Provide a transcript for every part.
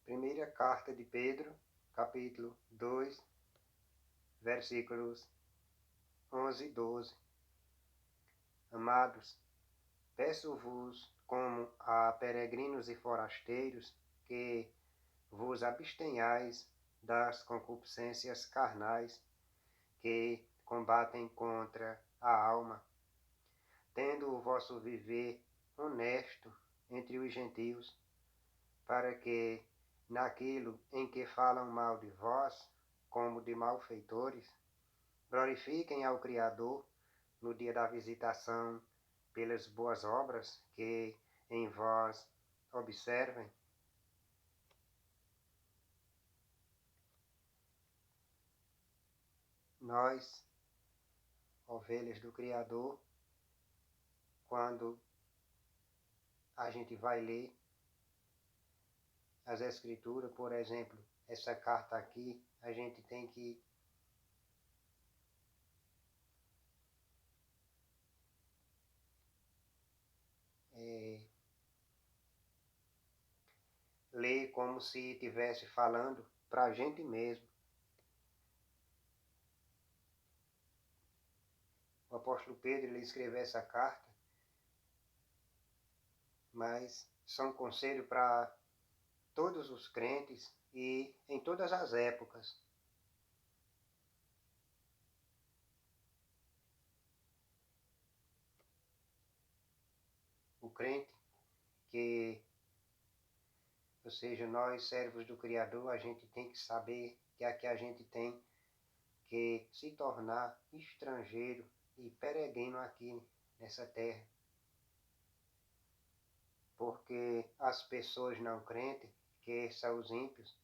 Primeira carta de Pedro, capítulo 2, versículos 11 e 12. Amados, peço-vos, como a peregrinos e forasteiros, que vos abstenhais das concupiscências carnais que combatem contra a alma, tendo o vosso viver honesto entre os gentios, para que, naquilo em que falam mal de vós, como de malfeitores, glorifiquem ao Criador no dia da visitação pelas boas obras que em vós observem. Nós, ovelhas do Criador, quando a gente vai ler as Escrituras, por exemplo, essa carta aqui, a gente tem que ler como se estivesse falando para a gente mesmo. O apóstolo Pedro ele escreveu essa carta, mas são conselhos para todos os crentes e em todas as épocas. O crente ou seja, nós servos do Criador, a gente tem que saber que aqui a gente tem que se tornar estrangeiro e peregrino aqui nessa terra. Porque as pessoas não crentes, que são os ímpios,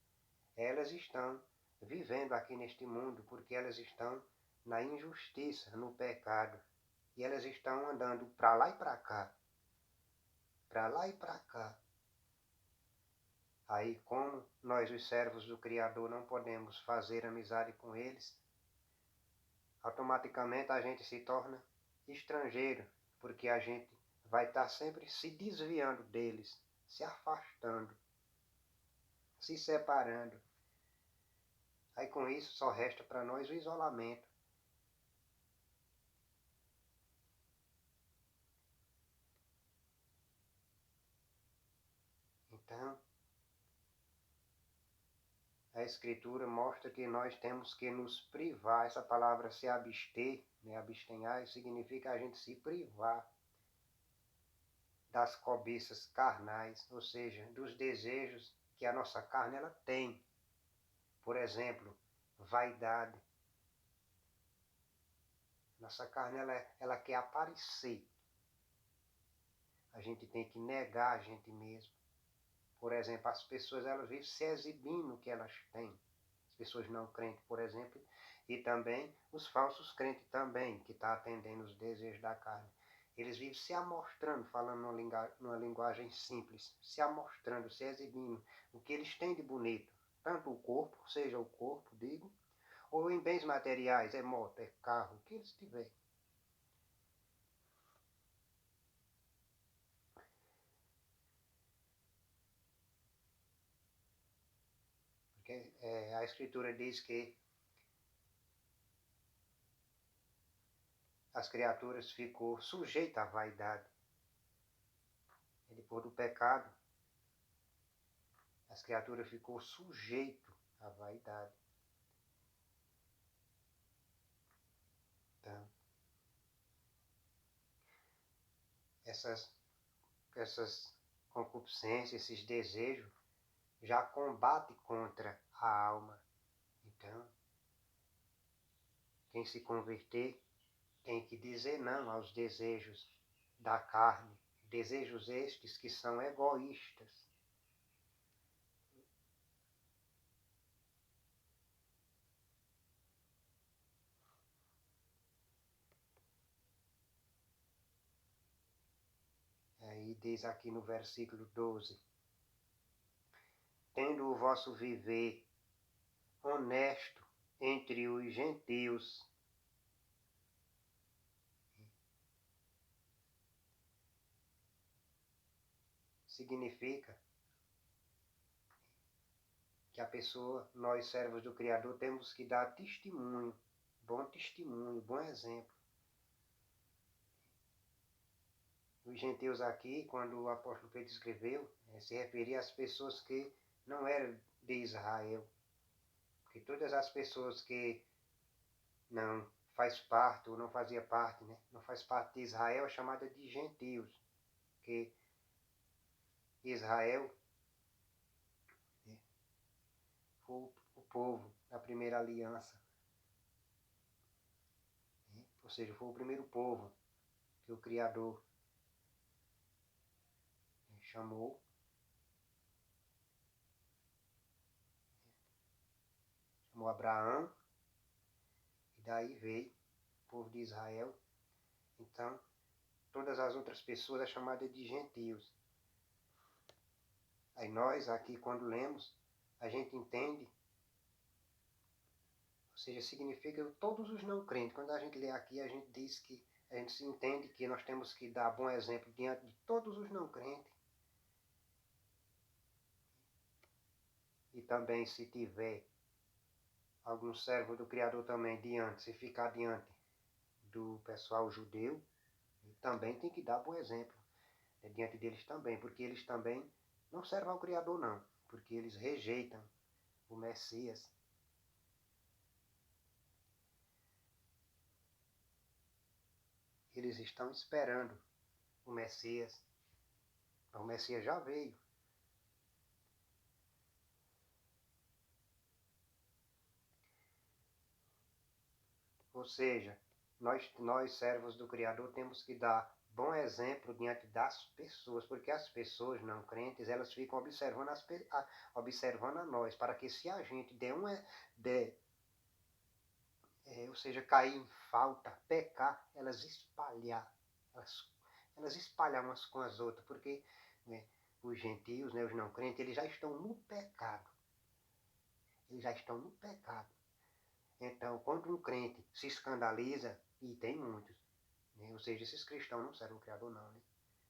elas estão vivendo aqui neste mundo porque elas estão na injustiça, no pecado. E elas estão andando para lá e para cá. Para lá e para cá. Aí, como nós, os servos do Criador, não podemos fazer amizade com eles, automaticamente a gente se torna estrangeiro, porque a gente vai estar sempre se desviando deles, se afastando, se separando. Aí com isso só resta para nós o isolamento. Então, a Escritura mostra que nós temos que nos privar. Essa palavra se abster, abstenhar, significa a gente se privar das cobiças carnais, ou seja, dos desejos que a nossa carne ela tem. Por exemplo, vaidade. Nossa carne ela quer aparecer. A gente tem que negar a gente mesmo. Por exemplo, as pessoas elas vivem se exibindo o que elas têm. As pessoas não crentes, por exemplo, e também os falsos crentes também, que estão atendendo os desejos da carne. Eles vivem se amostrando, falando numa linguagem simples, se amostrando, se exibindo o que eles têm de bonito. Tanto o corpo, seja o corpo, digo, ou em bens materiais, é moto, é carro, o que eles tiverem. Porque a Escritura diz que as criaturas ficou sujeitas à vaidade. E depois do pecado, as criaturas ficou sujeito à vaidade. Então, essas concupiscências, esses desejos, já combatem contra a alma. Então, quem se converter tem que dizer não aos desejos da carne, desejos estes que são egoístas. Aí diz aqui no versículo 12: tendo o vosso viver honesto entre os gentios. Significa que a pessoa, nós servos do Criador, temos que dar testemunho, bom exemplo. Os gentios aqui, quando o apóstolo Pedro escreveu, se referia às pessoas que não eram de Israel. Porque todas as pessoas que não faz parte ou não fazia parte, né? Não faz parte de Israel, é chamada de gentios. Que Israel, né, foi o povo da primeira aliança. Né? Ou seja, foi o primeiro povo que o Criador chamou. Chamou Abraão. E daí veio o povo de Israel. Então, todas as outras pessoas é chamada de gentios. Aí nós aqui, quando lemos, a gente entende, ou seja, significa todos os não crentes. Quando a gente lê aqui, a gente diz que, a gente se entende que nós temos que dar bom exemplo diante de todos os não crentes. E também, se tiver algum servo do Criador também diante, se ficar diante do pessoal judeu, também tem que dar bom exemplo, né, diante deles também, porque eles também não servem ao Criador não, porque eles rejeitam o Messias. Eles estão esperando o Messias. O Messias já veio. Ou seja, nós servos do Criador temos que dar bom exemplo diante das pessoas, porque as pessoas não crentes, elas ficam observando, observando a nós, para que se a gente ou seja, cair em falta, pecar, elas espalhar umas com as outras, porque, né, os gentios, né, os não crentes, eles já estão no pecado. Eles já estão no pecado. Então, quando um crente se escandaliza, e tem muitos, né, ou seja, esses cristãos não servem o Criador não, né?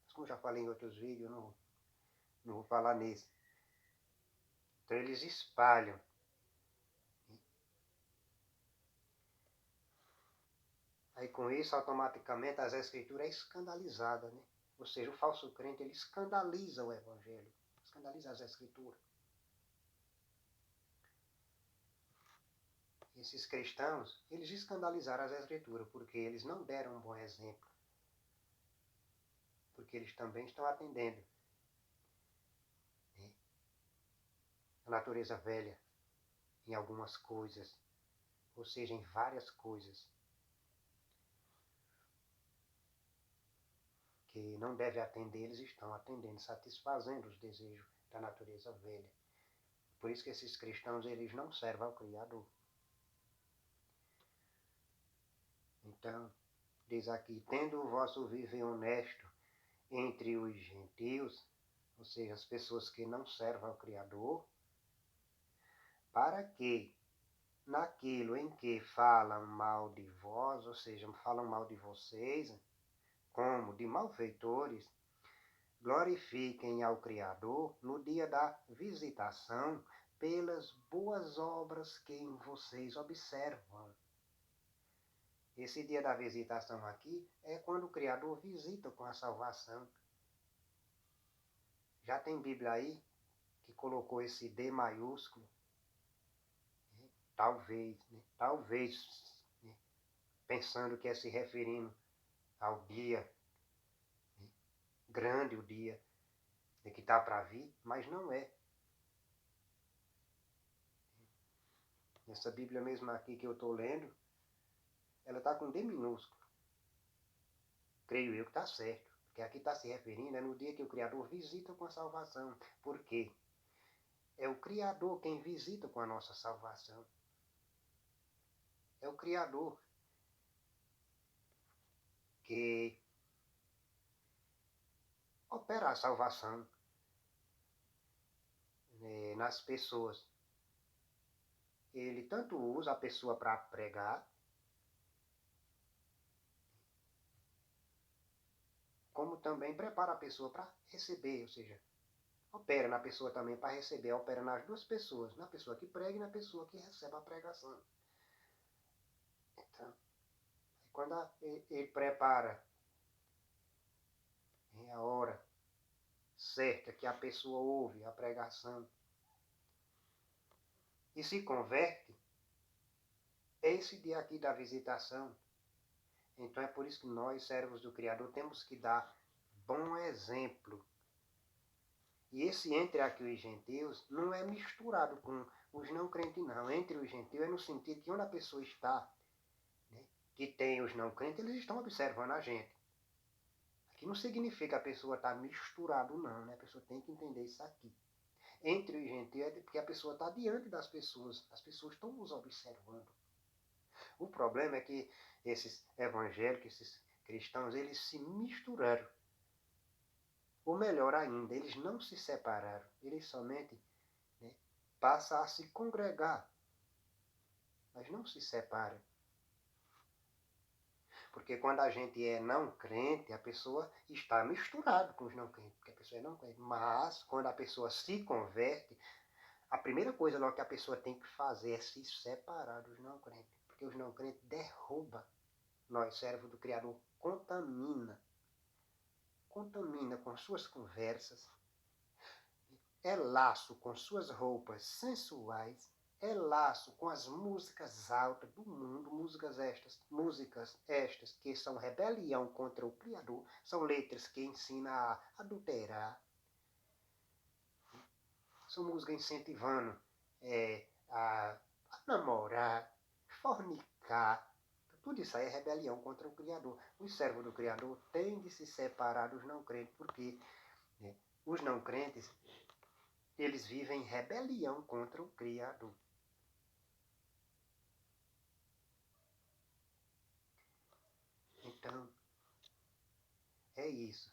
Mas como já falei em outros vídeos, eu não vou falar nesse. Então eles espalham. Aí com isso, automaticamente, as escrituras é escandalizada, né? Ou seja, o falso crente, ele escandaliza o Evangelho, escandaliza as escrituras. Esses cristãos, eles escandalizaram as escrituras, porque eles não deram um bom exemplo. Porque eles também estão atendendo, né, a natureza velha em algumas coisas, ou seja, em várias coisas que não deve atender, eles estão atendendo, satisfazendo os desejos da natureza velha. Por isso que esses cristãos, eles não servem ao Criador. Então, diz aqui, tendo o vosso viver honesto entre os gentios, ou seja, as pessoas que não servem ao Criador, para que naquilo em que falam mal de vós, ou seja, falam mal de vocês, como de malfeitores, glorifiquem ao Criador no dia da visitação pelas boas obras que em vocês observam. Esse dia da visitação aqui é quando o Criador visita com a salvação. Já tem Bíblia aí que colocou esse D maiúsculo? Talvez, né? Talvez, né, pensando que é se referindo ao dia, né, grande, o dia, né, que está para vir, mas não é. Essa Bíblia mesmo aqui que eu estou lendo, ela está com D minúsculo. Creio eu que está certo, porque aqui está se referindo no dia que o Criador visita com a salvação. Por quê? É o Criador quem visita com a nossa salvação. É o Criador que opera a salvação, né, nas pessoas. Ele tanto usa a pessoa para pregar, como também prepara a pessoa para receber, ou seja, opera na pessoa também para receber, opera nas duas pessoas, na pessoa que prega e na pessoa que recebe a pregação. Então, quando ele prepara a hora certa que a pessoa ouve a pregação e se converte, esse dia aqui da visitação. Então é por isso que nós, servos do Criador, temos que dar bom exemplo. E esse entre aqui os gentios não é misturado com os não crentes, não. Entre os gentios é no sentido que onde a pessoa está, né, que tem os não crentes, eles estão observando a gente. Aqui não significa que a pessoa está misturado, não, né? A pessoa tem que entender isso aqui. Entre os gentios é porque a pessoa está diante das pessoas. As pessoas estão nos observando. O problema é que esses evangélicos, esses cristãos, eles se misturaram. Ou melhor ainda, eles não se separaram. Eles somente, né, passam a se congregar, mas não se separam. Porque quando a gente é não crente, a pessoa está misturada com os não crentes, porque a pessoa é não crente. Mas quando a pessoa se converte, a primeira coisa logo que a pessoa tem que fazer é se separar dos não crentes. Porque os não crentes derrubam nós, servos do Criador, contamina com suas conversas, é laço com suas roupas sensuais, é laço com as músicas altas do mundo, músicas estas que são rebelião contra o Criador, são letras que ensinam a adulterar, são músicas incentivando a namorar, fornicar. Tudo isso aí é rebelião contra o Criador. Os servos do Criador têm de se separar dos não crentes, porque os não crentes, eles vivem em rebelião contra o Criador. Então, é isso.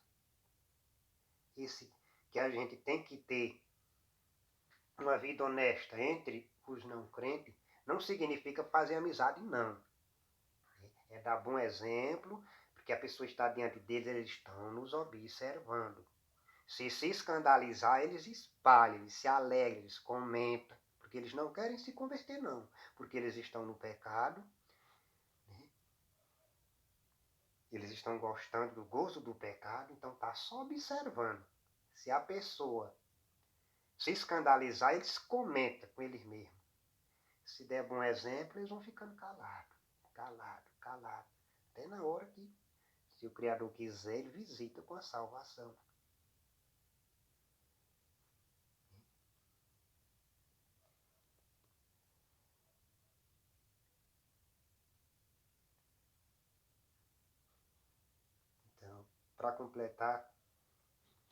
Esse que a gente tem que ter uma vida honesta entre os não crentes, não significa fazer amizade, não. É dar bom exemplo, porque a pessoa está diante deles, eles estão nos observando. Se escandalizar, eles espalham, eles se alegram, eles comentam, porque eles não querem se converter, não. Porque eles estão no pecado, né? Eles estão gostando do gozo do pecado, então está só observando. Se a pessoa se escandalizar, eles comentam com eles mesmos. Se der bom exemplo, eles vão ficando calados, calados, calados. Até na hora que, se o Criador quiser, ele visita com a salvação. Então, para completar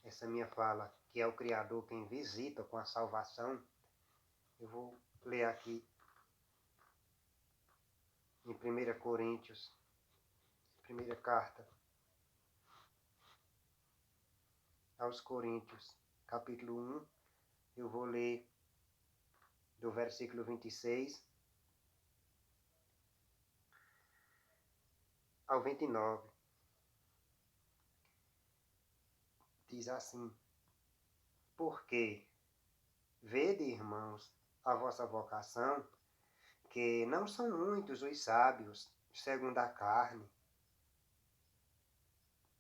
essa minha fala, que é o Criador quem visita com a salvação, eu vou ler aqui em 1 Coríntios, primeira carta aos Coríntios, capítulo 1, eu vou ler do versículo 26 ao 29. Diz assim: porque vede, irmãos, a vossa vocação, que não são muitos os sábios segundo a carne,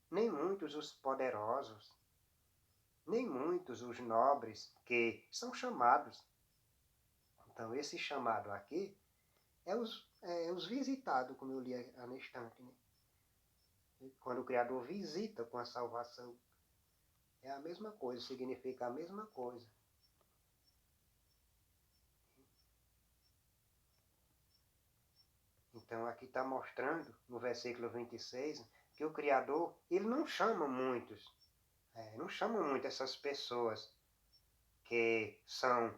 nem muitos os poderosos, nem muitos os nobres que são chamados. Então, esse chamado aqui é os visitados, como eu li na estante, né? Quando o Criador visita com a salvação, é a mesma coisa, significa a mesma coisa. Então, aqui está mostrando, no versículo 26, que o Criador, ele não chama muitos, não chama muito essas pessoas que são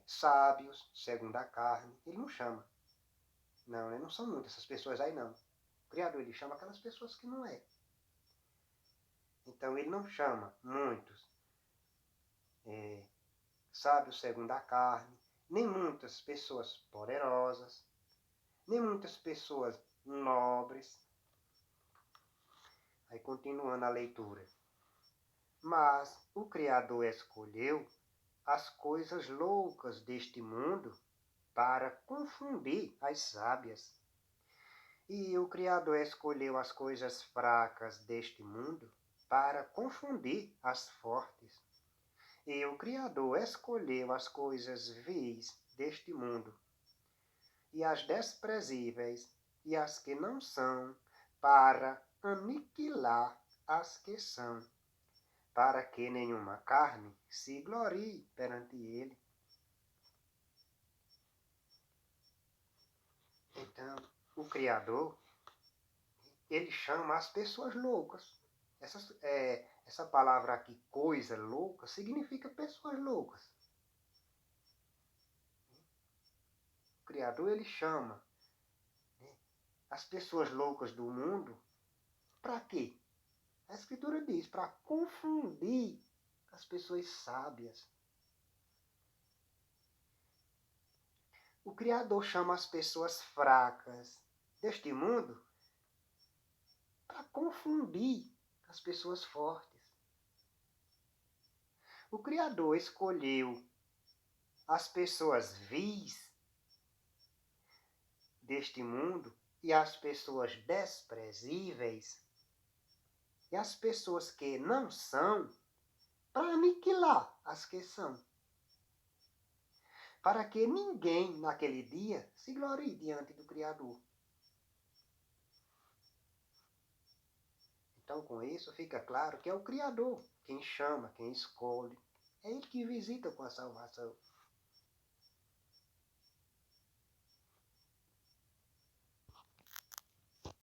sábios, segundo a carne. Ele não chama. Não, não são muitas essas pessoas aí, não. O Criador, ele chama aquelas pessoas que não é. Então, ele não chama muitos sábios segundo a carne, nem muitas pessoas poderosas, nem muitas pessoas nobres. Aí, continuando a leitura. Mas o Criador escolheu as coisas loucas deste mundo para confundir as sábias. E o Criador escolheu as coisas fracas deste mundo para confundir as fortes. E o Criador escolheu as coisas vis deste mundo e as desprezíveis e as que não são, para aniquilar as que são, para que nenhuma carne se glorie perante ele. Então, o Criador, ele chama as pessoas loucas. Essa palavra aqui, coisa louca, significa pessoas loucas. O Criador, ele chama, né, as pessoas loucas do mundo, para quê? A Escritura diz, para confundir as pessoas sábias. O Criador chama as pessoas fracas deste mundo para confundir as pessoas fortes. O Criador escolheu as pessoas vis deste mundo e as pessoas desprezíveis e as pessoas que não são para aniquilar as que são. Para que ninguém naquele dia se glorie diante do Criador. Então, com isso, fica claro que é o Criador quem chama, quem escolhe. É Ele que visita com a salvação.